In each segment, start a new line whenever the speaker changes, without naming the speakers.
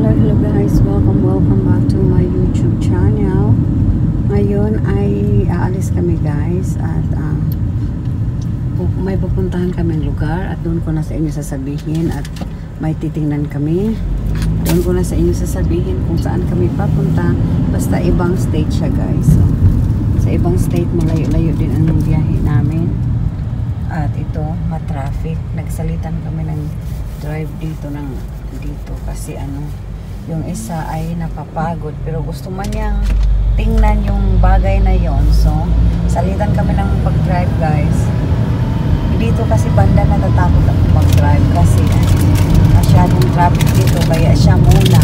Hello guys, welcome back to my YouTube channel. Ngayon ay aalis kami guys at may pupuntahan kaming lugar at doon ko na sa inyo sasabihin at may titingnan kami. Doon ko na sa inyo sasabihin kung saan kami papunta, basta ibang state siya guys. So, sa ibang state malayo-layo din ang biyahe namin. At ito, ma-traffic. Nagsalitan kami ng drive dito kasi yung isa ay napapagod pero gusto man niyang tingnan yung bagay na yon. So salitan kami ng pag-drive guys. Dito kasi banda natatakot ako mag-drive kasi masyadong traffic dito kaya siya muna.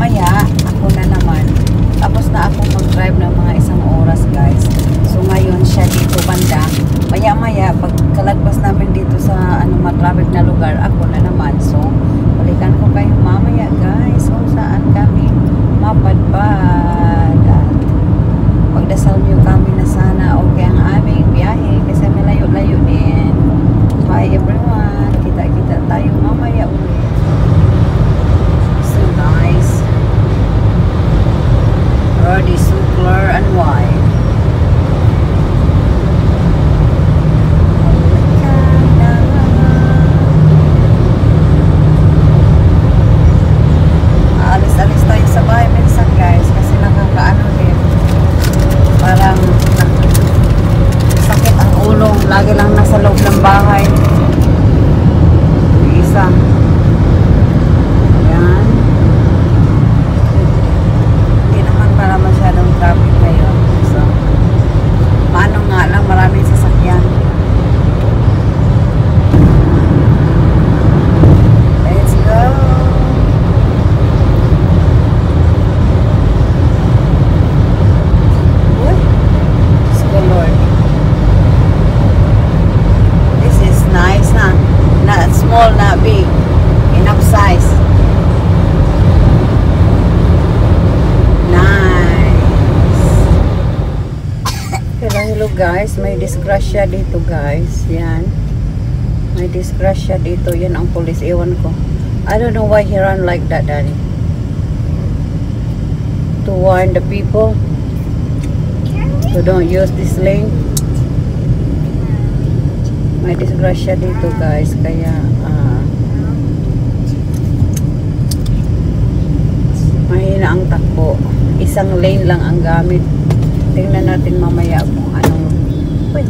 Maya ako na naman, tapos na ako mag-drive ng mga isang oras guys. So ngayon siya dito banda, maya pag kalagpas namin dito sa matraffic na lugar, ako na naman. So balikan ko kayo mamaya guys kung saan kami mapadpad. Pagdasal nyo kami na sana okay ang aming biyahe kasi may layo-layo din. Bye everyone, kita tayo mamaya ulit. So guys, road is so clear and wide. Alis tayo sa bahay minsan guys kasi nakakaano din, parang sakit ang ulo, lagi lang nasa loob ng bahay. Isa yan, hindi naman para masyadong traffic ngayon. So paano nga lang, maraming sasakyan. Let's go. Lord, this is nice, huh? Not small, not big, enough size. Nice. Hello guys, may disgrasya dito guys. Yan, may disgrasya dito. Yan ang police, ewan ko. I don't know why he run like that, daddy. To warn the people so don't use this lane. May disgrasya dito guys, kaya mahina ang takbo. Isang lane lang ang gamit. Tingnan natin mamaya kung anong hoy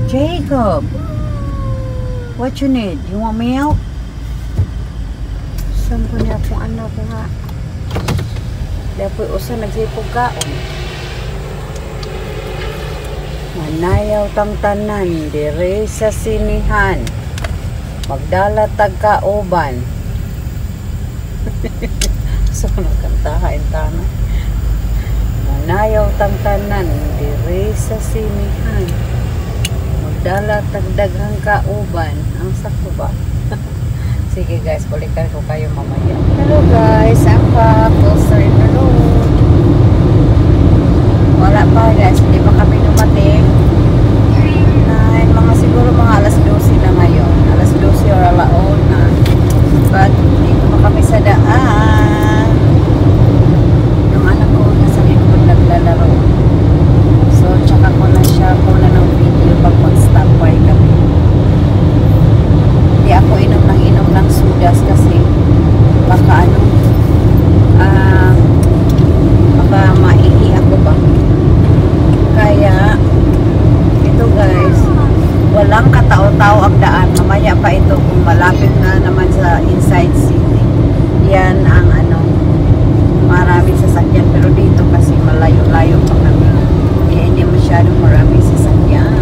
Jacob, what you need? You want milk? Saan ko niya akong anak ko nga? Dapat usa nagsipog kaon. Manayaw tang tanan dire sa sinihan. Magdala tag kauban. So nakantahan tama. Manayaw tang tanan dire sa sinihan. Magdala tag daghang kauban. Ang sakto ba? Sige guys, balikan ko kayo mamaya. Hello guys, I'm back. Closer in the road. Wala pa guys, hindi pa kami dumating. Mga siguro mga alas 12 na ngayon. Alas 12 or alaon na. But dito pa kami sa daan. Yung anak ko nasa likod naglalaro. So tsaka ko na siya muna ng video pag mag-stop by kami. Hindi ako inom ng sudas kasi baka baka maihi ako ba. Kaya ito guys, walang katao-tao ang daan. Mamaya pa ito kung malapit na naman sa inside city. Yan ang maraming sasakyan, pero dito kasi malayo-layo pa kami. Hindi masyadong maraming sasakyan.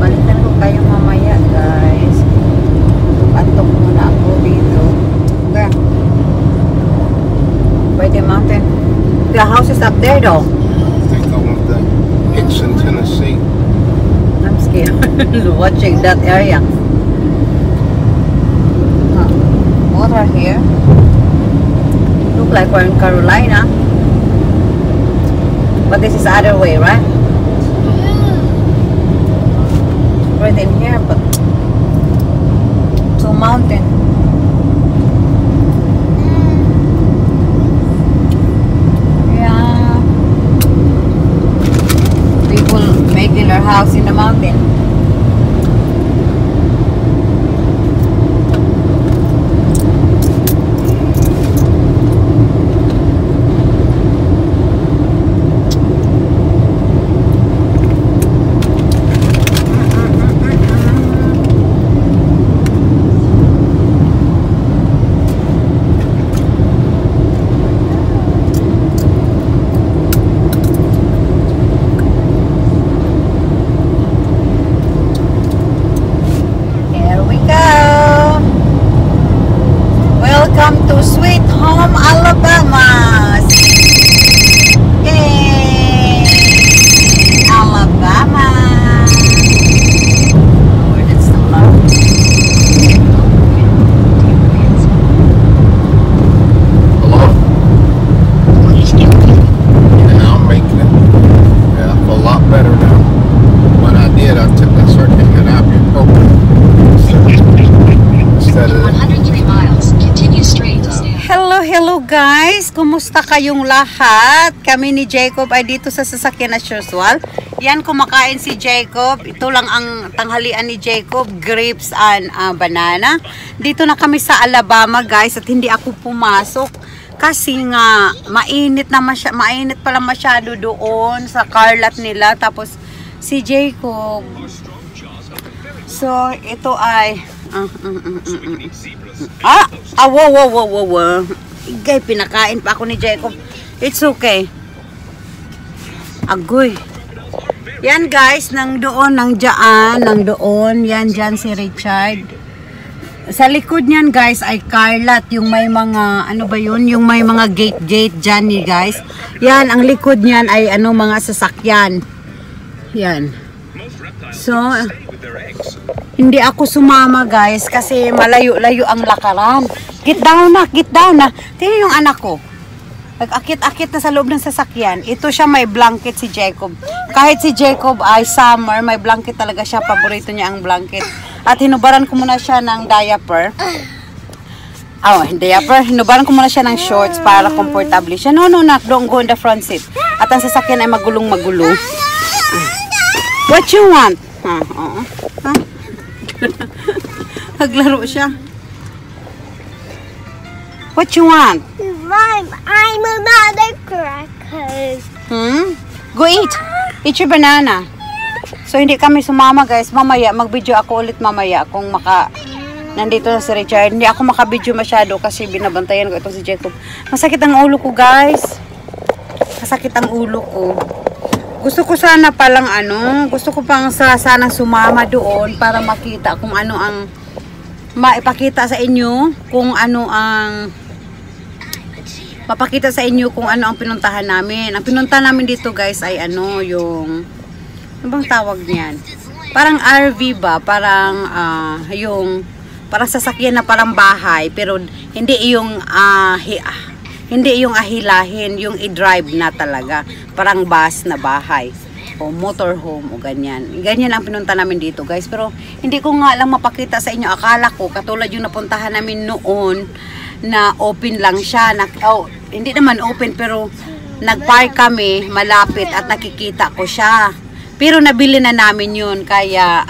Balikan ko kayo mamaya guys. Antok muna ako dito. Okay. By the mountain. The house is up there though.
I think I want the Hickson, Tennessee.
I'm scared watching that area. Water here. Look like we're in Carolina. But this is the other way, right? Right in here, but mountain. Yeah. People making their house in the mountain. Welcome to Sweet Home, Alabama. Yay! Alabama. Oh, that's so loud.
Hello? Yeah, I'm making it. Yeah, a lot better now. When I did, I started taking an ibuprofen instead of
103 miles. Continue straight.
Hello guys! Kumusta kayong lahat? Kami ni Jacob ay dito sa sasakyan as usual. Yan, kumakain si Jacob. Ito lang ang tanghalian ni Jacob, grapes and banana. Dito na kami sa Alabama guys at hindi ako pumasok kasi nga mainit pala masyado doon sa car lot nila. Tapos si Jacob. So ito ay wow. Igay, pinakain pa ako ni Jacob. It's okay. Agoy. Yan guys, nang doon. Yan dyan si Richard. Sa likod niyan guys ay Carlat. Yung may mga, ano ba yun? Yung may mga gate dyan ni guys. Yan, ang likod niyan ay mga sasakyan. Yan. So, hindi ako sumama guys kasi malayo-layo ang lakaran. Get down na. Tingnan yung anak ko. Nag-akit-akit na sa loob ng sasakyan. Ito siya, may blanket si Jacob. Kahit si Jacob ay summer, may blanket talaga siya. Paborito niya ang blanket. At hinubaran ko muna siya ng diaper. Hinubaran ko muna siya ng shorts para comfortable siya. No, don't go in the front seat. At ang sasakyan ay magulong-magulo. What you want? Naglaro siya. What you want?
Mom, I'm another cracker.
Go eat. Eat your banana. So, hindi kami sumama guys. Mamaya, mag-video ako ulit mamaya kung nandito na si Richard. Hindi ako maka-video masyado kasi binabantayan ko itong si Jacob. Masakit ang ulo ko guys. Masakit ang ulo ko. Gusto ko sana palang gusto ko pang sana sumama doon para makita kung ano ang maipakita sa inyo kung ano ang mapakita sa inyo kung ano ang pinuntahan namin. Ang pinuntahan namin dito guys ay yung ano bang tawag niyan? Parang RV ba? Parang parang sasakyan na parang bahay pero hindi yung ahilahin, yung i-drive na talaga. Parang bus na bahay o motorhome o ganyan. Ganyan ang pinunta namin dito guys. Pero hindi ko nga lang mapakita sa inyo. Akala ko katulad yung napuntahan namin noon na open lang siya. Hindi naman open pero nag-park kami malapit at nakikita ko siya. Pero nabili na namin yun kaya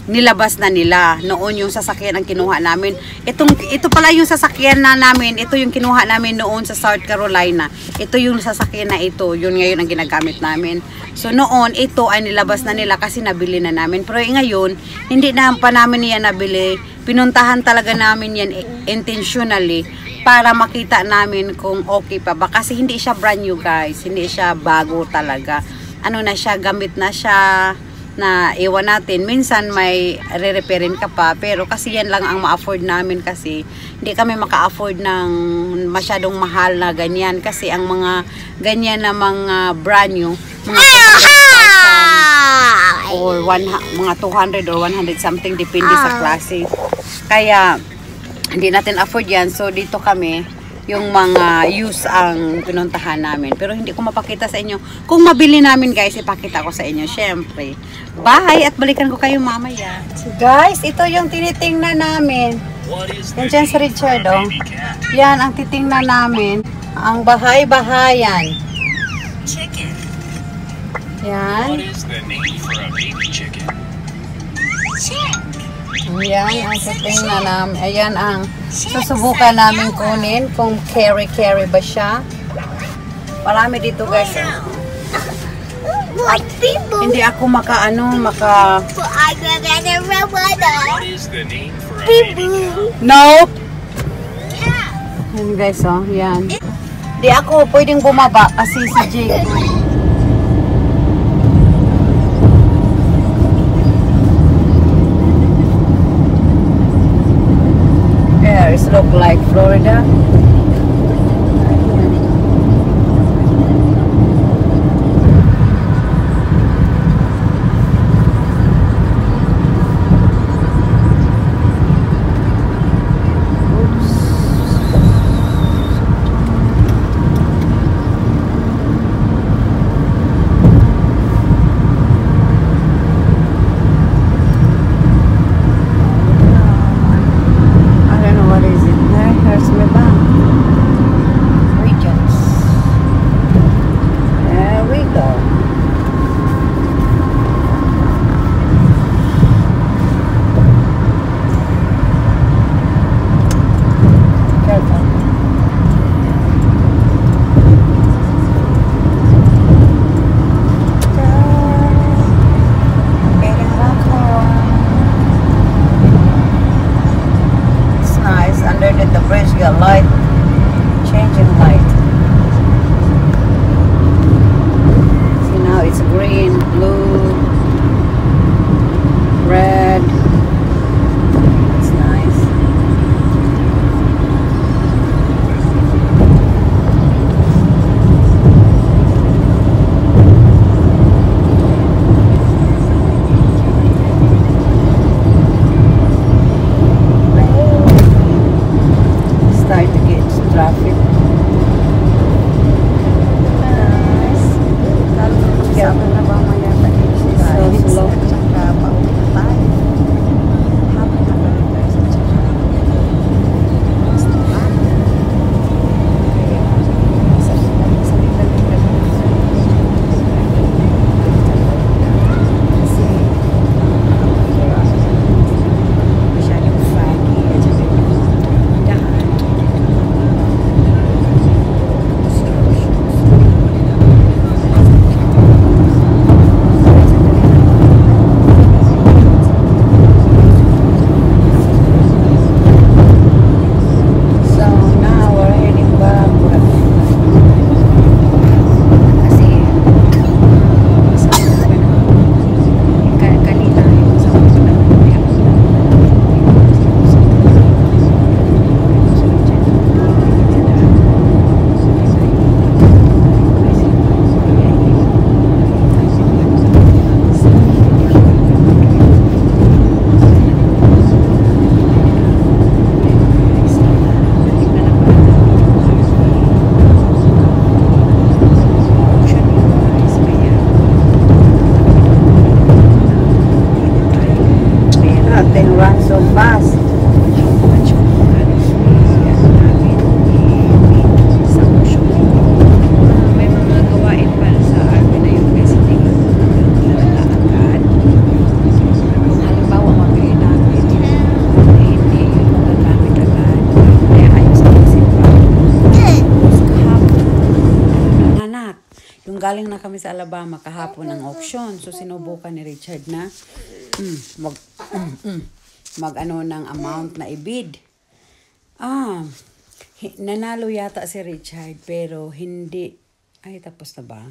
nilabas na nila. Noon yung sasakyan ang kinuha namin. Ito pala yung sasakyan na namin. Ito yung kinuha namin noon sa South Carolina. Ito yung sasakyan na ito. Yun ngayon ang ginagamit namin. So noon, ito ay nilabas na nila kasi nabili na namin. Pero ngayon, hindi na pa namin yan nabili. Pinuntahan talaga namin yan intentionally para makita namin kung okay pa ba. Kasi hindi siya brand new guys. Hindi siya bago talaga. Ano na siya, gamit na siya na iwan natin. Minsan may re-repairin ka pa pero kasi yan lang ang ma-afford namin kasi hindi kami maka-afford ng masyadong mahal na ganyan kasi ang mga ganyan na mga brand new mga 200,000 or mga 200 or 100 something depende sa klase kaya hindi natin afford yan. So dito kami yung mga use ang pinuntahan namin. Pero hindi ko mapakita sa inyo. Kung mabili namin guys, ipakita ko sa inyo. Syempre. Bye! At balikan ko kayo mamaya. So guys, ito yung tinitingnan namin. Yan dyan si Richard, oh. Yan ang titingnan namin. Ang bahay-bahayan.
Chicken.
Yan. Ayan ang titingnan namin. Ayan ang susubukan namin kunin kung carry ba siya. Marami dito guys.
Like people.
Hindi ako maka
I'd rather run people.
Nope. Yan guys, oh. Yan. Di ako pwedeng bumaba kasi si Jake. Areas look like Florida. galing na kami sa Alabama kahapon ng auction. So, sinubukan ni Richard na mag-ano ng amount na i-bid. Nanalo yata si Richard, pero hindi. Ay, tapos na ba?